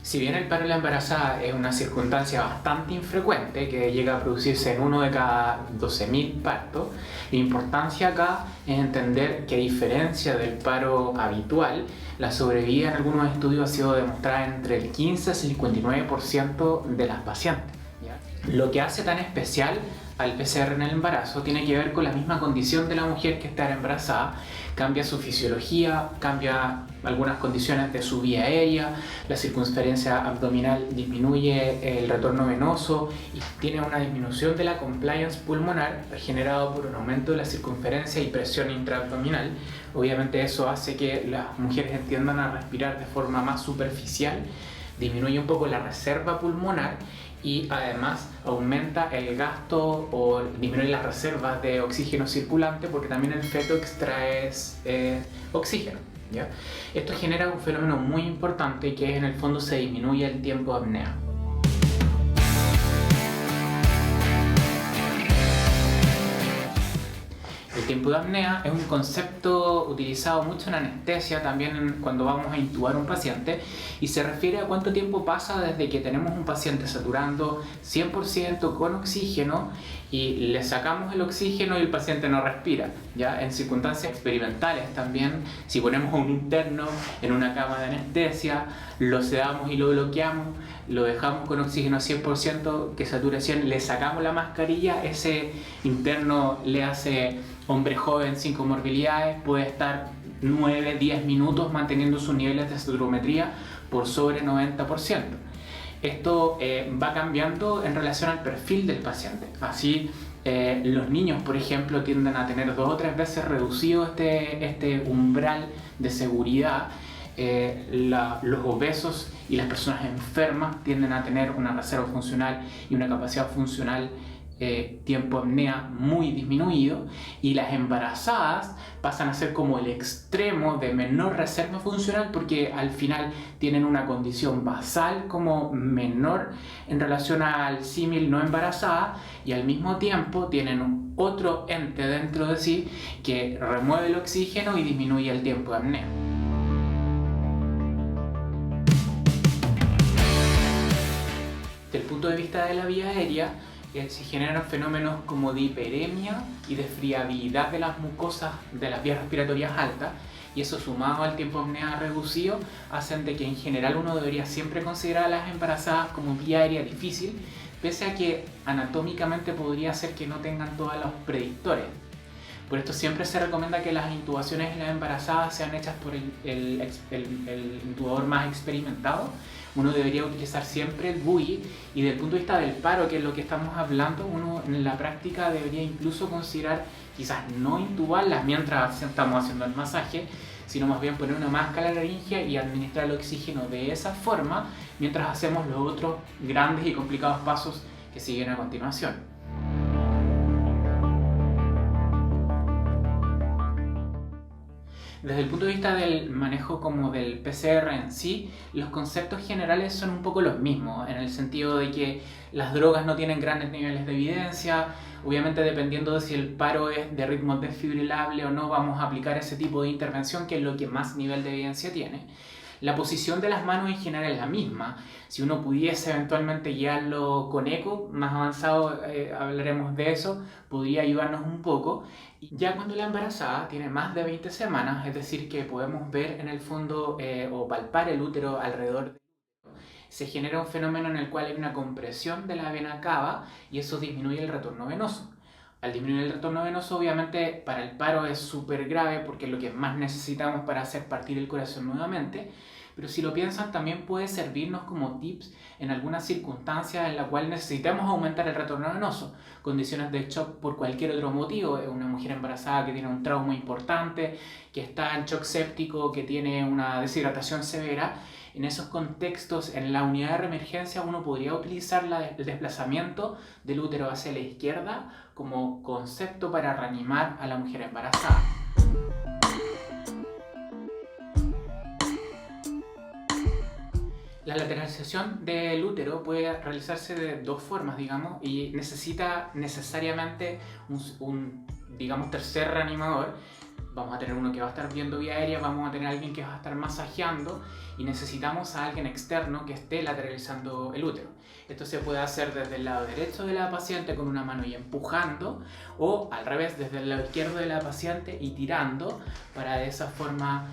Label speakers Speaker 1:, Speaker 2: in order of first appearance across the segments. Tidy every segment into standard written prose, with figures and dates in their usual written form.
Speaker 1: Si bien el paro en la embarazada es una circunstancia bastante infrecuente, que llega a producirse en uno de cada 12.000 partos, la importancia acá es entender que, a diferencia del paro habitual, la sobrevida en algunos estudios ha sido demostrada entre el 15 y el 59% de las pacientes, ¿ya? Lo que hace tan especial al PCR en el embarazo tiene que ver con la misma condición de la mujer que está embarazada. Cambia su fisiología, cambia algunas condiciones de su vía aérea, la circunferencia abdominal disminuye, el retorno venoso, y tiene una disminución de la compliance pulmonar generado por un aumento de la circunferencia y presión intraabdominal. Obviamente eso hace que las mujeres tiendan a respirar de forma más superficial, disminuye un poco la reserva pulmonar y además aumenta el gasto o disminuye las reservas de oxígeno circulante, porque también el feto extrae oxígeno, ¿ya? Esto genera un fenómeno muy importante, que es, en el fondo, se disminuye el tiempo de apnea. El tiempo de apnea es un concepto utilizado mucho en anestesia, también cuando vamos a intubar a un paciente, y se refiere a cuánto tiempo pasa desde que tenemos un paciente saturando 100% con oxígeno y le sacamos el oxígeno y el paciente no respira, ¿ya? En circunstancias experimentales también, si ponemos a un interno en una cama de anestesia, lo sedamos y lo bloqueamos, lo dejamos con oxígeno 100%, que saturación, le sacamos la mascarilla, ese interno le hace hombre joven sin comorbilidades, puede estar 9-10 minutos manteniendo sus niveles de saturometría por sobre 90%. Esto va cambiando en relación al perfil del paciente. Así, los niños, por ejemplo, tienden a tener 2 o 3 veces reducido este umbral de seguridad. Los obesos y las personas enfermas tienden a tener una reserva funcional y una capacidad funcional, tiempo apnea muy disminuido, y las embarazadas pasan a ser como el extremo de menor reserva funcional, porque al final tienen una condición basal como menor en relación al símil no embarazada, y al mismo tiempo tienen otro ente dentro de sí que remueve el oxígeno y disminuye el tiempo de apnea. Desde el punto de vista de la vía aérea, se generan fenómenos como de hiperemia y de friabilidad de las mucosas de las vías respiratorias altas, y eso, sumado al tiempo de apnea reducido, hacen de que en general uno debería siempre considerar a las embarazadas como vía aérea difícil, pese a que anatómicamente podría ser que no tengan todos los predictores. Por esto siempre se recomienda que las intubaciones en las embarazadas sean hechas por el intubador más experimentado. Uno debería utilizar siempre el BUI, y desde el punto de vista del paro, que es lo que estamos hablando, uno en la práctica debería incluso considerar quizás no intubarlas mientras estamos haciendo el masaje, sino más bien poner una máscara laringia y administrar el oxígeno de esa forma mientras hacemos los otros grandes y complicados pasos que siguen a continuación. Desde el punto de vista del manejo como del PCR en sí, los conceptos generales son un poco los mismos, en el sentido de que las drogas no tienen grandes niveles de evidencia. Obviamente, dependiendo de si el paro es de ritmo desfibrilable o no, vamos a aplicar ese tipo de intervención, que es lo que más nivel de evidencia tiene. La posición de las manos en general es la misma. Si uno pudiese eventualmente guiarlo con eco más avanzado, hablaremos de eso, podría ayudarnos un poco. Ya cuando la embarazada tiene más de 20 semanas, es decir, que podemos ver en el fondo o palpar el útero alrededor del útero, se genera un fenómeno en el cual hay una compresión de la vena cava, y eso disminuye el retorno venoso. Al disminuir el retorno venoso, obviamente para el paro es súper grave, porque es lo que más necesitamos para hacer partir el corazón nuevamente. Pero si lo piensan, también puede servirnos como tips en algunas circunstancias en las cuales necesitamos aumentar el retorno venoso. Condiciones de shock por cualquier otro motivo, una mujer embarazada que tiene un trauma importante, que está en shock séptico, que tiene una deshidratación severa. En esos contextos, en la unidad de reemergencia, uno podría utilizar el desplazamiento del útero hacia la izquierda como concepto para reanimar a la mujer embarazada. La lateralización del útero puede realizarse de 2 formas, digamos, y necesita necesariamente un tercer reanimador. vamos a tener uno que va a estar viendo vía aérea, vamos a tener alguien que va a estar masajeando y necesitamos a alguien externo que esté lateralizando el útero. Esto se puede hacer desde el lado derecho de la paciente con una mano y empujando, o al revés, desde el lado izquierdo de la paciente y tirando, para de esa forma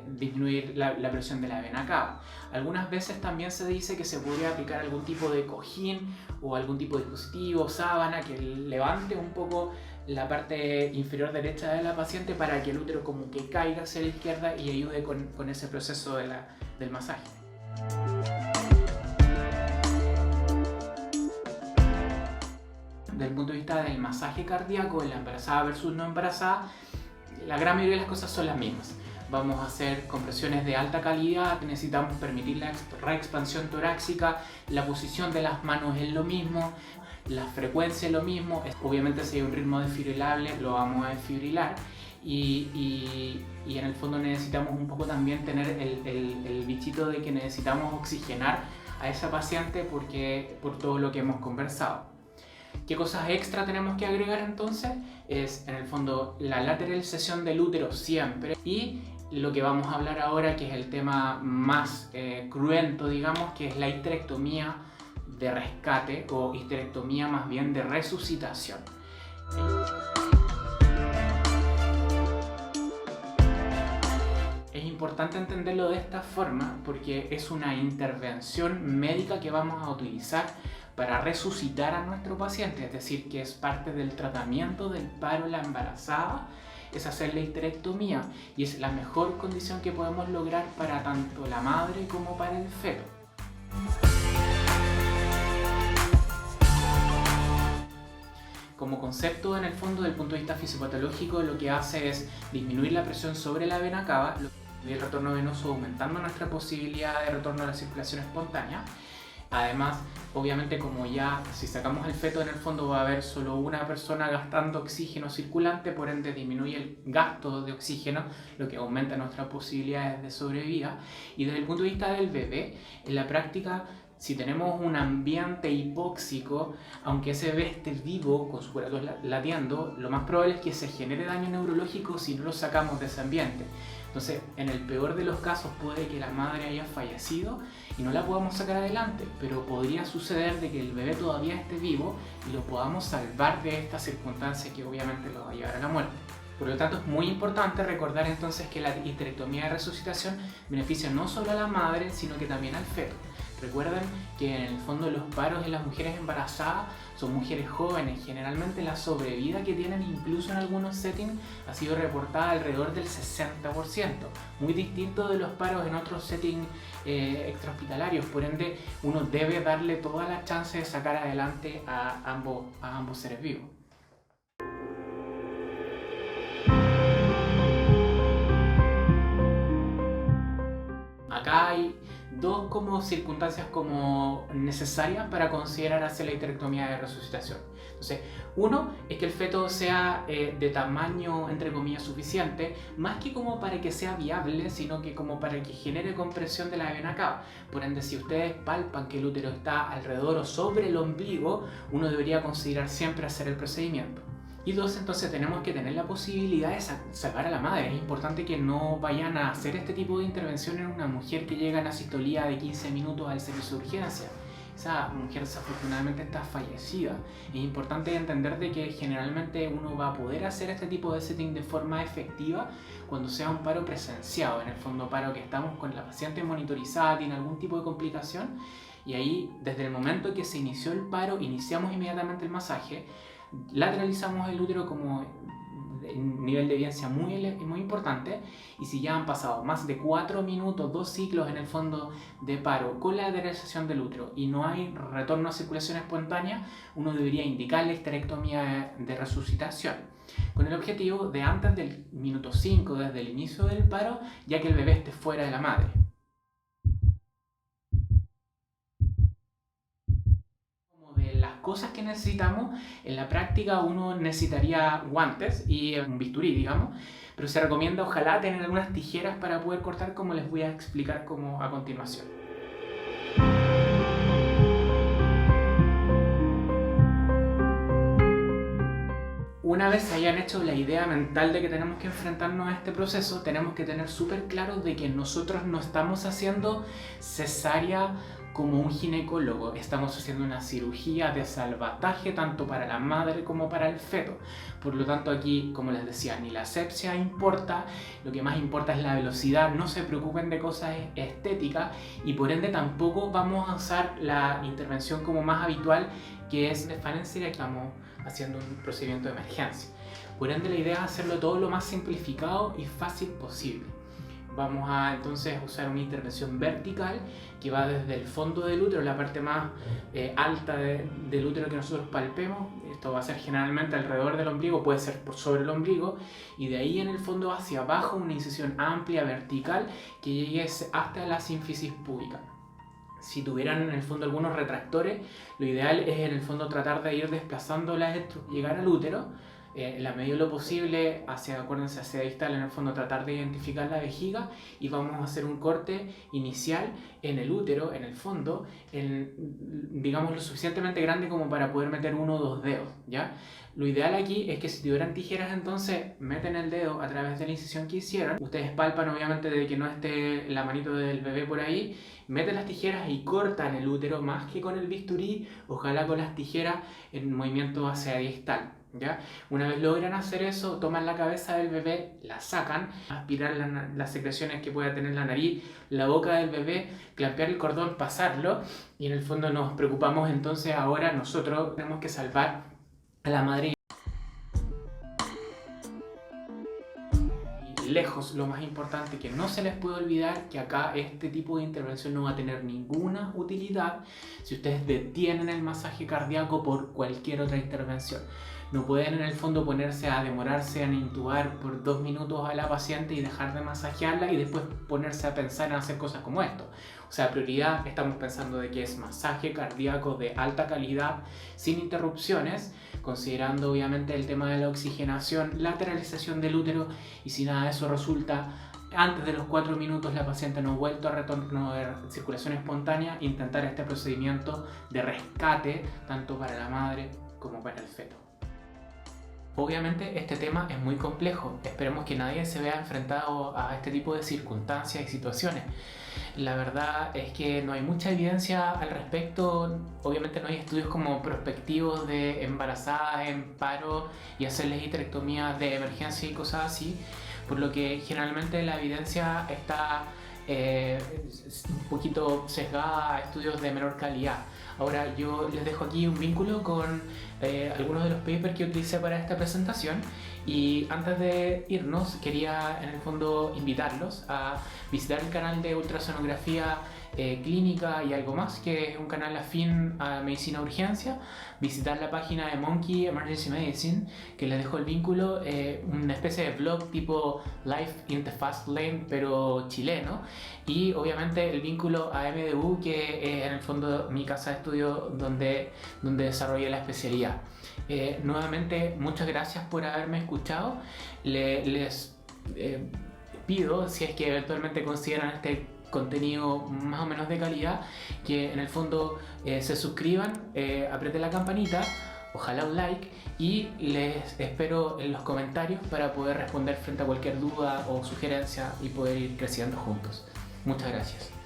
Speaker 1: disminuir la presión de la vena cava. Algunas veces también se dice que se podría aplicar algún tipo de cojín o algún tipo de dispositivo, sábana, que levante un poco la parte inferior derecha de la paciente para que el útero como que caiga hacia la izquierda y ayude con ese proceso del masaje. Desde el punto de vista del masaje cardíaco en la embarazada versus no embarazada, la gran mayoría de las cosas son las mismas. Vamos a hacer compresiones de alta calidad, necesitamos permitir la reexpansión torácica, la posición de las manos es lo mismo, la frecuencia es lo mismo. Obviamente si hay un ritmo desfibrilable lo vamos a desfibrilar y en el fondo necesitamos un poco también tener el bichito de que necesitamos oxigenar a esa paciente por todo lo que hemos conversado. ¿Qué cosas extra tenemos que agregar entonces? Es en el fondo la lateralización del útero siempre, y lo que vamos a hablar ahora, que es el tema más cruento, digamos, que es la histerectomía de rescate o histerectomía más bien de resucitación. Es importante entenderlo de esta forma porque es una intervención médica que vamos a utilizar para resucitar a nuestro paciente, es decir, que es parte del tratamiento del paro en la embarazada, es hacer la histerectomía, y es la mejor condición que podemos lograr para tanto la madre como para el feto. Como concepto, en el fondo, desde el punto de vista fisiopatológico, lo que hace es disminuir la presión sobre la vena cava y el retorno venoso, aumentando nuestra posibilidad de retorno a la circulación espontánea. Además, obviamente, como ya si sacamos el feto, en el fondo va a haber solo una persona gastando oxígeno circulante, por ende disminuye el gasto de oxígeno, lo que aumenta nuestras posibilidades de sobrevida. Y desde el punto de vista del bebé, en la práctica, si tenemos un ambiente hipóxico, aunque ese bebé esté vivo con su corazón latiendo, lo más probable es que se genere daño neurológico si no lo sacamos de ese ambiente. Entonces, en el peor de los casos puede que la madre haya fallecido y no la podamos sacar adelante, pero podría suceder de que el bebé todavía esté vivo y lo podamos salvar de esta circunstancia que obviamente lo va a llevar a la muerte. Por lo tanto, es muy importante recordar entonces que la histerectomía de resucitación beneficia no solo a la madre, sino que también al feto. Recuerden que en el fondo los paros en las mujeres embarazadas son mujeres jóvenes. Generalmente la sobrevida que tienen, incluso en algunos settings, ha sido reportada alrededor del 60%. Muy distinto de los paros en otros settings extrahospitalarios. Por ende, uno debe darle toda la chance de sacar adelante a ambos seres vivos. Acá hay dos circunstancias necesarias para considerar hacer la histerectomía de resucitación. Entonces, uno es que el feto sea de tamaño, entre comillas, suficiente, más que como para que sea viable, sino que como para que genere compresión de la vena cava. Por ende, si ustedes palpan que el útero está alrededor o sobre el ombligo, uno debería considerar siempre hacer el procedimiento. Y dos, entonces tenemos que tener la posibilidad de salvar a la madre. Es importante que no vayan a hacer este tipo de intervención en una mujer que llega a una sistolía de 15 minutos al servicio de urgencia. Esa mujer desafortunadamente está fallecida. Es importante entender de que generalmente uno va a poder hacer este tipo de setting de forma efectiva cuando sea un paro presenciado. En el fondo, paro que estamos con la paciente monitorizada, tiene algún tipo de complicación, y ahí desde el momento que se inició el paro, iniciamos inmediatamente el masaje. Lateralizamos el útero como nivel de evidencia muy importante, y si ya han pasado más de 4 minutos, 2 ciclos en el fondo de paro con la lateralización del útero y no hay retorno a circulación espontánea, uno debería indicar la histerectomía de resucitación con el objetivo de antes del minuto 5 desde el inicio del paro, ya que el bebé esté fuera de la madre. Cosas que necesitamos, en la práctica uno necesitaría guantes y un bisturí, digamos, pero se recomienda ojalá tener algunas tijeras para poder cortar, como les voy a explicar a continuación. una vez se hayan hecho la idea mental de que tenemos que enfrentarnos a este proceso, tenemos que tener súper claro de que nosotros no estamos haciendo cesárea como un ginecólogo, estamos haciendo una cirugía de salvataje tanto para la madre como para el feto. Por lo tanto, aquí, como les decía, ni la asepsia importa, lo que más importa es la velocidad, no se preocupen de cosas estéticas y por ende tampoco vamos a usar la intervención como más habitual, que es Phanencey, que estamos haciendo un procedimiento de emergencia. Por ende, la idea es hacerlo todo lo más simplificado y fácil posible. Vamos a entonces usar una intervención vertical que va desde el fondo del útero, la parte más alta del útero que nosotros palpemos. Esto va a ser generalmente alrededor del ombligo, puede ser por sobre el ombligo, y de ahí en el fondo hacia abajo una incisión amplia vertical que llegue hasta la sínfisis púbica. Si tuvieran en el fondo algunos retractores, lo ideal es en el fondo tratar de ir desplazándola, llegar al útero, en la medida de lo posible, acuérdense, hacia distal, en el fondo tratar de identificar la vejiga, y vamos a hacer un corte inicial en el útero, en el fondo, digamos lo suficientemente grande como para poder meter 1 o 2 dedos, ¿ya? Lo ideal aquí es que si tuvieran tijeras, entonces meten el dedo a través de la incisión que hicieron. Ustedes palpan obviamente de que no esté la manito del bebé por ahí, meten las tijeras y cortan el útero más que con el bisturí, ojalá con las tijeras en movimiento hacia distal, ¿ya? Una vez logran hacer eso, toman la cabeza del bebé, la sacan, aspirar las secreciones que pueda tener la nariz, la boca del bebé, clampear el cordón, pasarlo, y en el fondo nos preocupamos entonces ahora, nosotros tenemos que salvar a la madre. Y lejos, lo más importante, que no se les puede olvidar que acá este tipo de intervención no va a tener ninguna utilidad si ustedes detienen el masaje cardíaco por cualquier otra intervención. No pueden en el fondo ponerse a demorarse en intubar por 2 minutos a la paciente y dejar de masajearla y después ponerse a pensar en hacer cosas como esto. O sea, prioridad, estamos pensando de que es masaje cardíaco de alta calidad, sin interrupciones, considerando obviamente el tema de la oxigenación, lateralización del útero, y si nada de eso resulta, antes de los 4 minutos la paciente no ha vuelto a retornar circulación espontánea, intentar este procedimiento de rescate tanto para la madre como para el feto. Obviamente este tema es muy complejo, esperemos que nadie se vea enfrentado a este tipo de circunstancias y situaciones. La verdad es que no hay mucha evidencia al respecto, obviamente no hay estudios como prospectivos de embarazadas en paro y hacerles histerectomías de emergencia y cosas así, por lo que generalmente la evidencia está un poquito sesgada a estudios de menor calidad. Ahora yo les dejo aquí un vínculo con algunos de los papers que utilicé para esta presentación, y antes de irnos quería en el fondo invitarlos a visitar el canal de ultrasonografía clínica y algo más, que es un canal afín a medicina urgencia, visitar la página de Monkey Emergency Medicine, que les dejo el vínculo, una especie de blog tipo Life in the Fast Lane pero chileno, y obviamente el vínculo a MDU, que es en el fondo mi casa de estudio donde desarrollé la especialidad. Nuevamente muchas gracias por haberme escuchado. Les pido, si es que eventualmente consideran este contenido más o menos de calidad, que en el fondo se suscriban, aprieten la campanita, ojalá un like, y les espero en los comentarios para poder responder frente a cualquier duda o sugerencia y poder ir creciendo juntos. Muchas gracias.